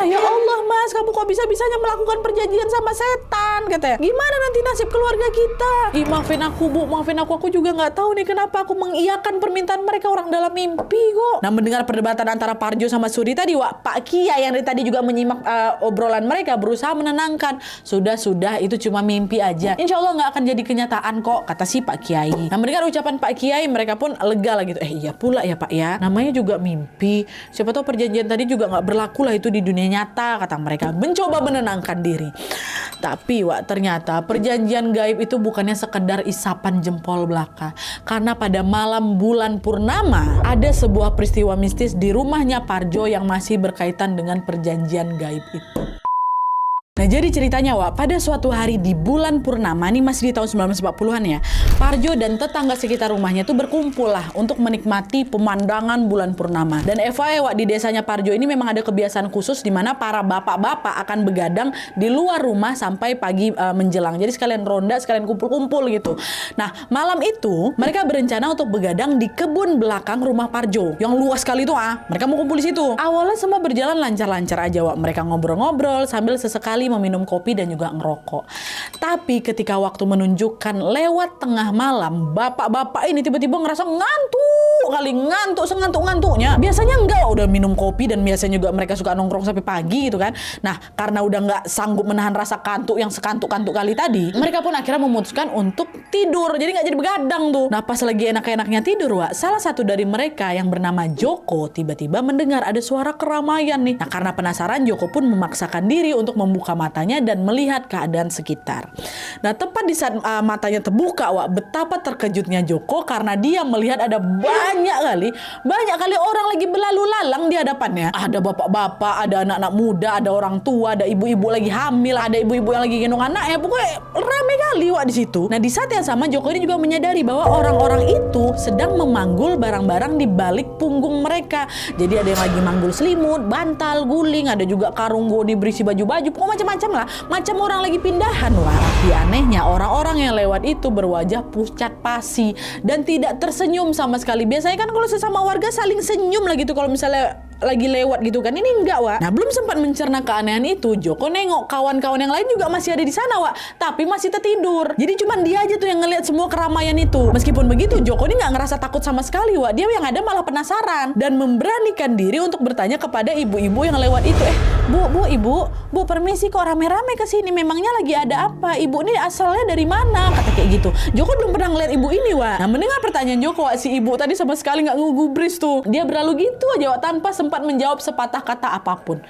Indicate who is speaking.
Speaker 1: marah, ya Allah Mas, kamu kok bisa-bisanya melakukan perjanjian sama setan, katanya. Gimana nanti nasib keluarga kita? Ih, maafin aku Bu, maafin aku juga nggak tahu nih kenapa aku mengiyakan permintaan mereka, orang dalam mimpi kok. Nah, mendengar perdebatan antara Parjo sama Sudi tadi, Wak, Pak Kiai yang dari tadi juga menyimak obrolan mereka berusaha menenangkan. Sudah, itu cuma mimpi aja. Insya Allah nggak akan jadi kenyataan kok, kata si Pak Kiai. Nah, mendengar ucapan Pak Kiai, mereka pun lega lah gitu. Iya pula ya Pak ya, namanya juga mimpi. Siapa tahu perjanjian tadi juga nggak berlaku lah itu di dunia nyata, kata mereka. Mencoba menenangkan diri. Tapi Wak, ternyata perjanjian gaib itu bukannya sekedar isapan jempol belaka. Karena pada malam bulan purnama, ada sebuah peristiwa mistis di rumahnya Parjo yang masih berkaitan dengan perjanjian gaib itu. Nah, jadi ceritanya Wak, pada suatu hari di bulan purnama, ini masih di tahun 1940-an ya, Parjo dan tetangga sekitar rumahnya itu berkumpul lah untuk menikmati pemandangan bulan purnama. Dan FYI Wak, di desanya Parjo ini memang ada kebiasaan khusus di mana para bapak-bapak akan begadang di luar rumah sampai pagi menjelang. Jadi sekalian ronda, sekalian kumpul-kumpul gitu. Nah, malam itu mereka berencana untuk begadang di kebun belakang rumah Parjo yang luas sekali itu mereka mau kumpul di situ. Awalnya semua berjalan lancar-lancar aja Wak. Mereka ngobrol-ngobrol sambil sesekali meminum kopi dan juga ngerokok. Tapi ketika waktu menunjukkan lewat tengah malam, bapak-bapak ini tiba-tiba ngerasa ngantuk sengantuk-ngantuknya. Biasanya enggak, udah minum kopi dan biasanya juga mereka suka nongkrong sampai pagi gitu kan. Nah, karena udah nggak sanggup menahan rasa kantuk yang sekantuk-kantuk kali tadi, mereka pun akhirnya memutuskan untuk tidur. Jadi nggak jadi begadang tuh. Nah, pas lagi enak-enaknya tidur Wak, salah satu dari mereka yang bernama Joko tiba-tiba mendengar ada suara keramaian nih. Nah, karena penasaran, Joko pun memaksakan diri untuk membuka matanya dan melihat keadaan sekitar. Nah, tepat di saat matanya terbuka Wak, betapa terkejutnya Joko karena dia melihat ada banyak kali orang lagi berlalu lalang di hadapannya. Ada bapak-bapak, ada anak-anak muda, ada orang tua, ada ibu-ibu lagi hamil, ada ibu-ibu yang lagi gendong anaknya. Pokoknya ramai kali Wak di situ. Nah, di saat yang sama Joko ini juga menyadari bahwa orang-orang itu sedang memanggul barang-barang di balik punggung mereka. Jadi ada yang lagi manggul selimut, bantal, guling, ada juga karung goni berisi baju-baju, pokoknya macam-macam lah. Macam orang lagi pindahan. Wah, tapi anehnya orang-orang yang lewat itu berwajah pucat pasi dan tidak tersenyum sama sekali. Biasanya kan kalau sesama warga saling senyum lah gitu kalau misalnya lagi lewat gitu kan. Ini enggak Wak. Nah, belum sempat mencerna keanehan itu, Joko nengok kawan-kawan yang lain juga masih ada di sana Wak, tapi masih tertidur. Jadi cuman dia aja tuh yang ngelihat semua keramaian itu. Meskipun begitu, Joko ini nggak ngerasa takut sama sekali Wak. Dia yang ada malah penasaran dan memberanikan diri untuk bertanya kepada ibu-ibu yang lewat itu. Bu, permisi, kok rame-rame ke sini? Memangnya lagi ada apa? Ibu ini asalnya dari mana? Kata kayak gitu. Joko belum pernah ngeliat ibu ini Wak. Nah, mendengar pertanyaan Joko Wak, si ibu tadi sama sekali nggak ngegubris tuh. Dia berlalu gitu aja Wak, tanpa sempat menjawab sepatah kata apapun.